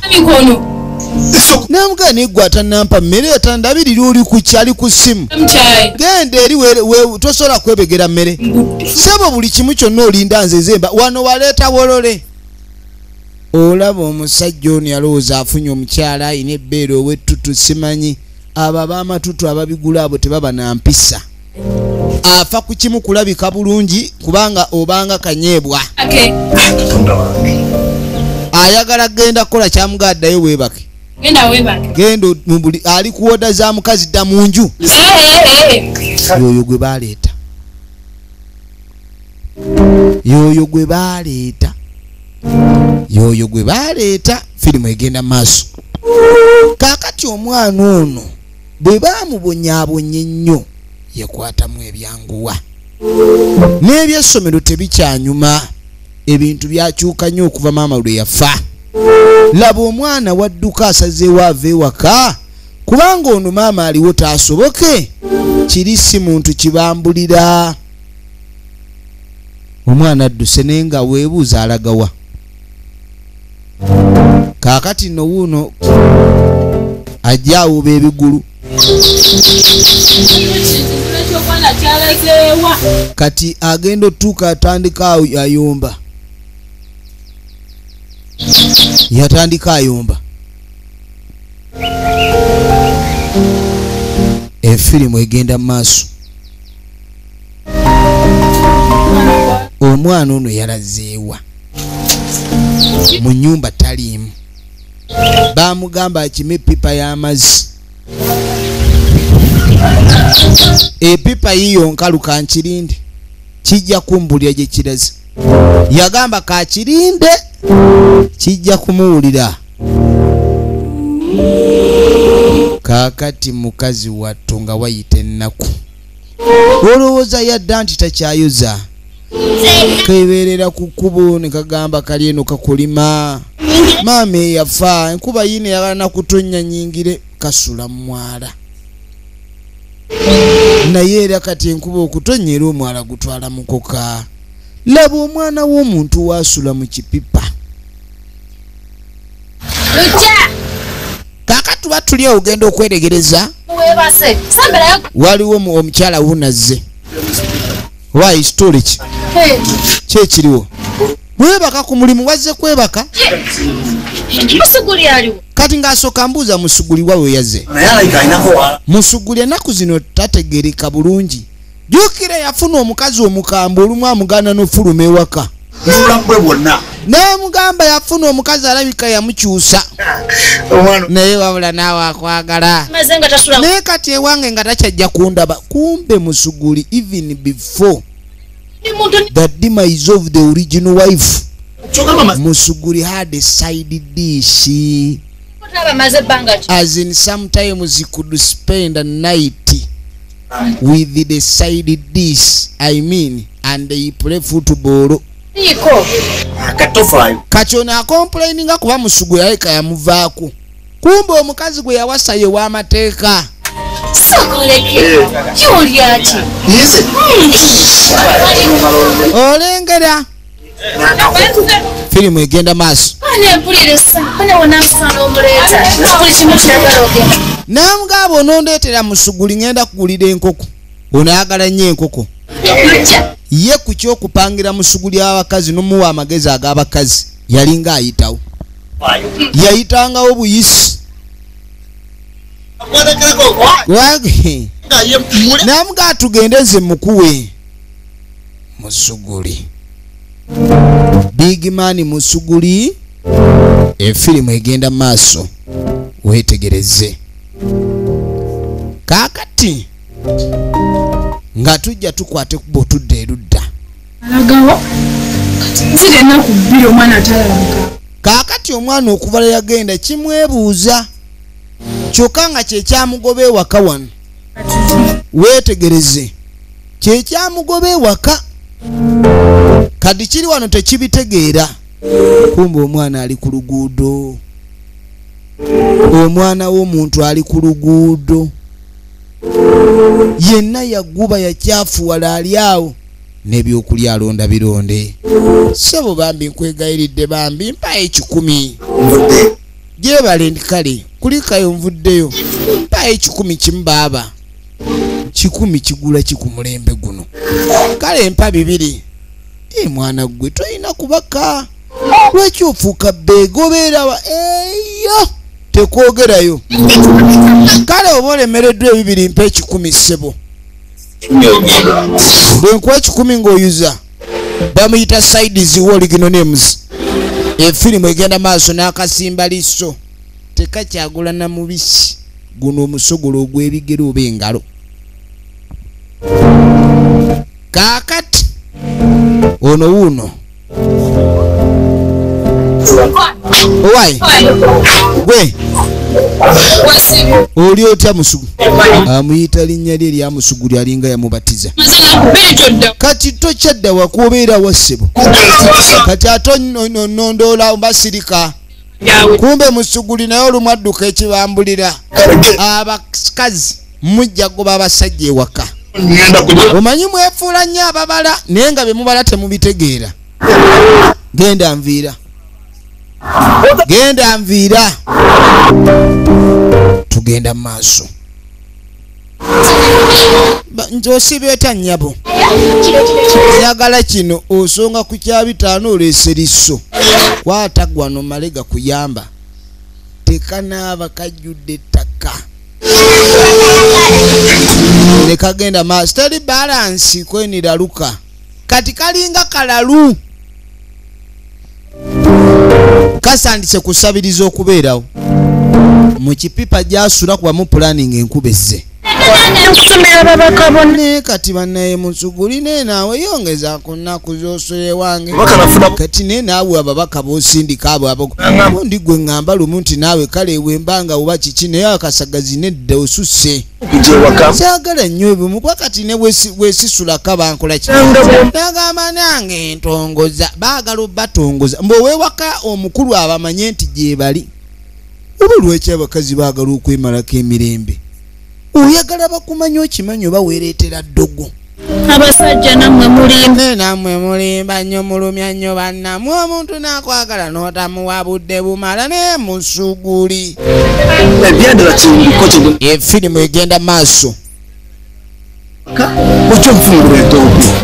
namugaa negwe atanampa mmere atandabirira oli ku kyali ku ssimu genda eri tosobola kwebegera mmere sebo buli kimu kyonna olinda nze zemba wano waleeta wolole olaba omusajja ono yalowooza afunye omukyala ayina ebbeere ow'ettutu simanyi abo ab'amatutu ababigula abo tebaba na mpisa afa ku kimu kulabika bulungi kubanga obanga kanyeebwa ayagala genda kukola kyamugaddayo weebake Genda webake. Gendo mubuli ali kuoda za mukazi dda munju. Yoyo gwe baleeta. Yoyo gwe baleeta. Yoyo gwe baleeta. Firimu egenda maaso. Kaakati omwana ono bwe baamubonyaabonye nnyo yekwatamu ebyanguwa. N'ebyessomero tebikyanyuma. Ebintu byakyuka nnyo okuva maama lwe yafa. Laba omwana wadduka asazeewo ave ewaka kubanga ono maama aliwo taasoboke. Kiri si muntu kibambulira. Omwana adduse naye nga weebuuza alagawa. Kaakati nno wuuno ajja awuba ebigulu. Kati agenda otuuka atandika ayomba. Yatandika ayomba. Efirimu egenda maaso. Omwana ono yalazeewa. Mu nnyumba taliimu. Baamugamba akime epipa y'amazzi. Epipa yiyo nkaluka nkirinde. Kijja kumbulira gye kiraze. Yagamba kakirinde. Kijja kumuwulira. Kaakati mukazi wattu nga wayita ennaku. Olowooza yadda nti takyayoza. Kebeerera ku kkubo ne kagamba kali eno kakulima. Maama yafa enkuba yine yagala na kutonnya nyingire kasula mwala. Naye era kati enkuba okutonnya era omwala gutwala mukoka. Laba omwana w'omuntu wasula mu kipipa. Kaakati batuli ogenda okweregereza. Waliwo omukyala wunazze. Why story ki? Kyekiriwo. Webaka ku mulimu wazze kwebaka? Musuguli aliwo. Kati ng'asooka mbuuza musuguli wawe yazze. Musuguli ennaku zino tategereka bulungi. Jjukira yafuna omukazi omukambwe olumu amugaana n'ofuluma ewaka. N'amugamba yafuna omukazi alabika yamukyusa. Naye wabula naawe akwagala. Naye kati ewange nga takyajja kundaba. Kumbe musuguli even before the demise of the original wife. Musuguli had a side dish. As in sometimes he could spend a night with the side dish. I mean, and they play football. Kachona complaining akuba musuguli aleka yamuvaako. Kumbe omukazi gwe yawasa ye w'amateeka. Olengera. Firimu egenda maaso. Namugamba onondeetera musuguli ngenda kugulira enkoko. Onaagala nnyo enkoko. Ye ku ky'okupangira musuguli abakazi n'omuwa amagezi ag'abakazi yalinga ayitawo. Yayitangawo buyisi. Namuga tugendeze mukuwe. Musuguli. Big man musuguli. Efirimu egenda maaso. Weetegereze. Kaakati nga tujja tukwate kubo tudde erudda. Alagawo. Zire naku bbiri omwana atalamuka. Kaakati omwana okuvala yagenda kimwebuuza. Kyokka nga kye kyamugoba ewaka wano. Weetegereze. Kye kyamugoba ewaka. Kadi kiri wano tekibitegeera. Kumbe omwana ali ku luguudo. Omwana w'omuntu ali ku luguudo. Yenna yaguba yakyafuwala ali awo. N'ebyokulya alonda bironde. Sebo bambi nkwegayiridde bambi mpayo 10. Gyebale ndi kale kulikayo nvuddeyo. Mpayo 10 kimu baaba. 10 kigula kikumulembe guno. Kale mpa 2. Mwana gwe toyina kubaka. Lwaki ofuuka beegobeera wa eyo tekwogerayo. Kale oba olemereddwa 2 mpa 10 ssebo. Bwe nkuwa 10 ng'oyuza bamuyita sides original names. Efirimu egenda maaso n'akasimba lisso. tekakyagula na mubisi guno omusogolo ogw'ebigere oba engalo. Kaakati ono wuuno owai gwe oli otya Musugu? Amuyita linnya lye erya Musugu lyalinga yamubatiza. Kati tokyadda wakuobeera wassebo kati ate nondoola mbasirika kumbe Musuguli naye olumu adduka ekibambulira abakazi mujja goba abasajja ewaka. Omanyi mwefuula nnyo ababala naye nga bemubala temubitegeera. Genda nviira tugenda mu maaso. Nti osibyeta nnyabo njagala kino osonga ku kya 5 oleese lisso kwata gwano malega kuyamba tekanaaba kajjudde ettaka ne kagenda maaso teri balansi kweniraluka kati kalinga kalalu kasandise kusabiriza okubeerawo mu kipipa gyasula kubamu planning enkubezze ne kati bannaye Musuguli ne naawe yongeza ku nnaku z'osole wange kati ne naawe ababaka b'osindika abo ndi gwe ŋŋamba lumu nti naawe kale wembanga oba kiki naye akasagazi nedda osusse kyagala nnyo ebimu kwa kati ne bwesisulako bankola ki nagamba nange ntongoza baagala obbatongoza mb'owewaka omukulu abamanye nti gye bali oba lwaki abakazi baagala okwemalako emirembe oyagala bakumanya okimanyi oba weereetera ddogo abasajja namwe mulimba nnyo mulumya nnyo bannamwe omuntu n'akwagala n'otamuwa budde bumala naye Musuguli efirimu egenda maaso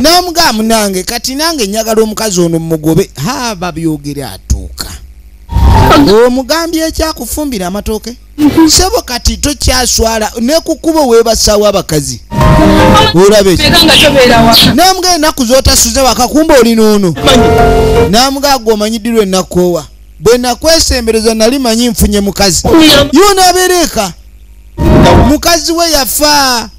n'omugaamu nange kati nange njagala omukazi ono mugobe haba byogere atuuka omugambye ekyakufumbira amatooke sebo kati tokyaswala nekukuba webasawo abakazi olabe namuga ennaku zotasuze wakakumba oli noono namuga gwe omanyidirwa ennakowa bwe nakwesembereza nali manyi nfunye mukazi yona abereeka mukazi we yafa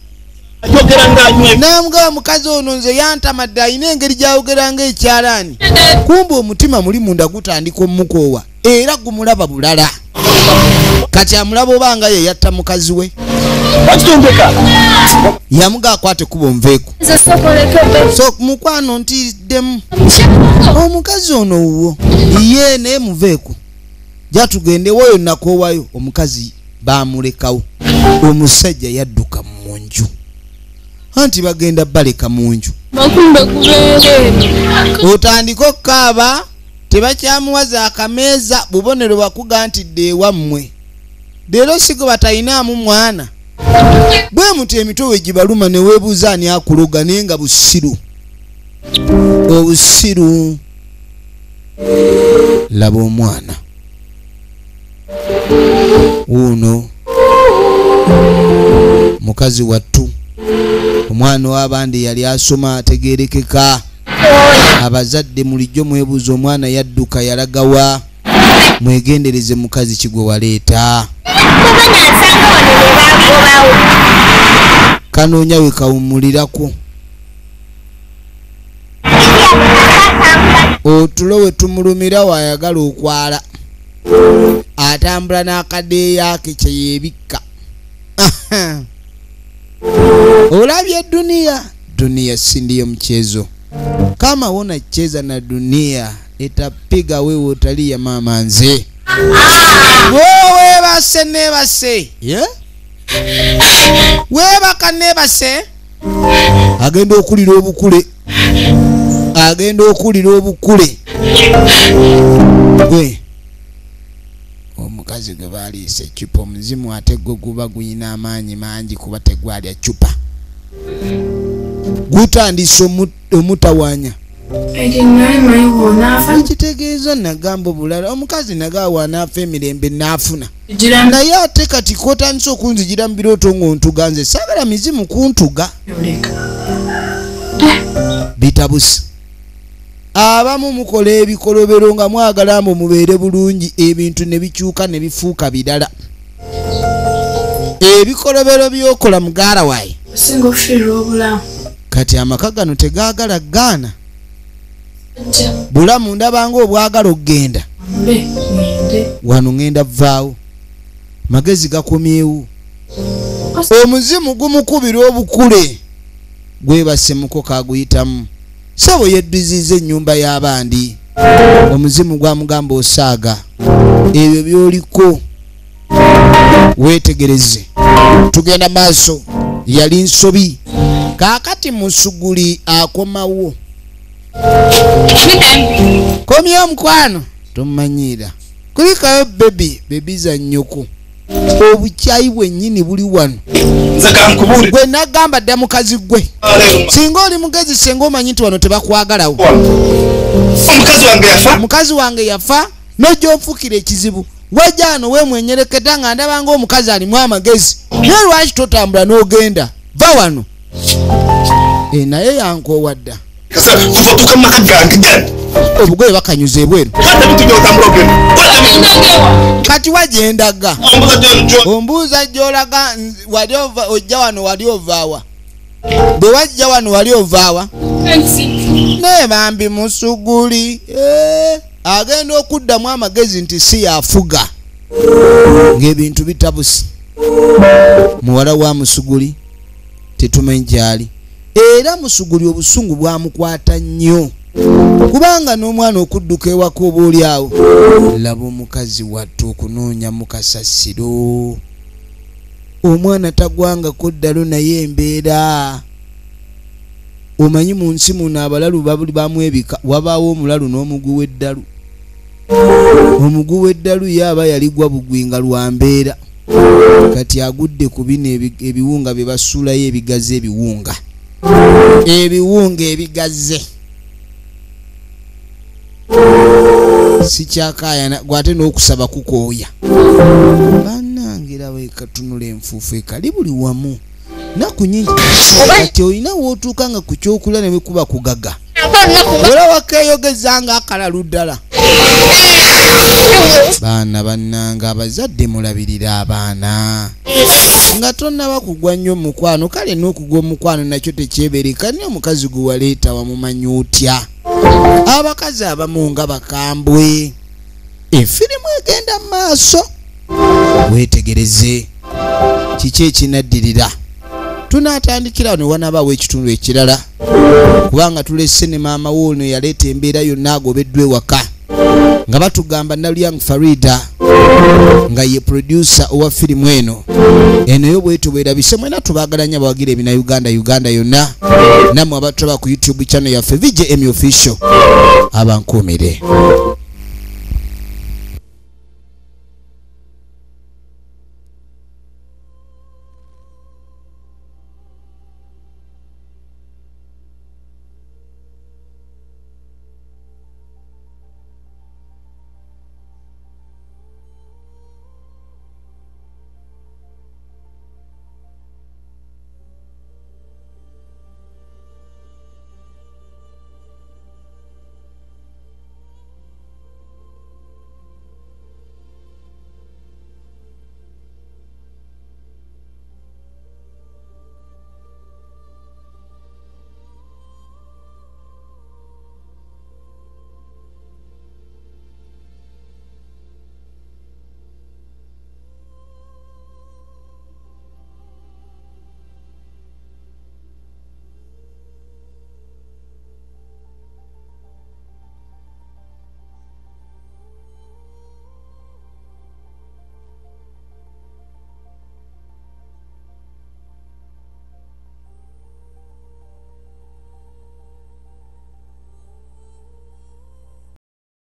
namuga mukazi ono nze yantamadde alina engeri gyayogeranga ekyalaani kumba omutima muli munda gutandika omukoowa era gumulaba bulala kati amulaba obanga ye yatta mukazi we yamuga akwate kuba onveeko so mukwano ntiddemu omukazi ono wuwo ye naye muveeko jatugende woyo nakoowayo omukazi bamulekawo omusajja yadduka mu nju anti bagenda baleka mu nju otandika okukaaba tebakyamuwaza akameeza bubonero bakuga nti dde ewammwe leero sigo batayinaamu mwana bwe muti emitowe gibaluma ne weebuuza ani akuloga naye nga busiru obusiru laba omwana wuuno mukazi wattu omwana w'abandi yali asoma ategeerekeka abazadde mulijjo mwebuuza omwana yadduka yalagawa mwegendereze mukazi kigwe waleeta kanoonya we kawummulirako otulo we tumulumira waayagala okwala atambula n'akadeeya ake kyeyeebikka olabye dunia si ndiyo mchezo kama wona cheza na dunia itapiga wewe utalia mama nze wewe base nebase yeah? wewe baka nebase agenda okulira obukule gwe omukazi gwe baliise ecupa omuzimu ate gwe guba guyina amaanyi mangi kuba tegwalya cupa gutandise omutawanya ekitegeeza nagamba obulala omukazi nagawa naafa emirembe naafuna naye ate kati kotandise okunzigira mu birooto ng'ontuga nze saagala mizimu kuntuga bitabusi abamu mukola ebikolobero nga mwagala mbu mubeere bulungi ebintu ne bikyuka ne bifuuka birala ebikolobero byokola mugaala waaye singa ofiirwa obulamu kati amaka gano tegaagala gaana bulamu ndabanga obwagala okgenda wano ngenda vaawo magezi gakomyewo omuzimu gumukubira obukule gwebasemuko kaguyitamu sabo yeddiziza ennyumba y'abandi omuzimu gwamugamba osaaga ebyo byoliko weetegereze tugenda maaso yali nsobi kaakati musuguli akomawo komya omukwano tomanyira kulikayo bebi za nnyoko obukyayi bwennyini buli wano gwe nagamba dda mukazi gwe singa oli mugezi senga omanyi nti wano tebakwagalawo mukazi wange yafa nojja onfukira ekizibu wejjaano wemwenyereketa nga ndabanga omukazi alimu amagezi naye lwaki totambula n'ogenda va wano naye yankowadda obugoye bakanyuza ebweru kati wajendaga ombuuza gyolaga ojja wano wali ovaawa bwe wajja wano wali ovaawa naye bambi musuguli agenda okuddamu amagezi nti si yafuga ng'ebintu bitabusi muwala wa musuguli tetumanyi gyali era musuguli obusungu bwamukwata nnyo kubanga n'omwana okudduka ewaka oba oli awo laba omukazi watte okunoonya mu kasasiro omwana tagwangako ddalo naye embeera omanyi mu nsi muno abalalu babuli bamwebika wabaawo omulalu n'omuguu w'eddalu omuguu w'eddalu ye aba yaligwa bugwinga lwa mbeera kati agudde ku bino ebiwunga bye basuulayo ebigazi ebiwunga ebigaze si kyakaayana gwate n'okusaba kukooya bannangira weekatunula enfuufu ekali buli wamu naku nyingi kati olina wootuuka nga ku kyokula ne bikuba kugaga era wakeeyogeza nga akalalu ddala baana bannanga abazadde mulabirira abaana nga tonnaba kugwa nnyo omukwano kale n'okugwa omukwano nakyo tekyebereka naye omukazi gwe waleeta wamumanyi otya abakazi abamu nga bakambwe efirimu egenda mu maaso weetegereze kiki ekinaddirira tunaatandikira ne wanabaawo ekitundu ekirala kubanga tulese ne maama woono yaleeta embeera yonna agobeddwa ewaka nga batugamba Nalyang Farida nga ye producer owa firimu eno yo bwetu bwerabise mwena tubaagalanya bawagira ebina Uganda yonna nammwe abatulaba ku YouTube channel yaffe VJM Official abankuumire.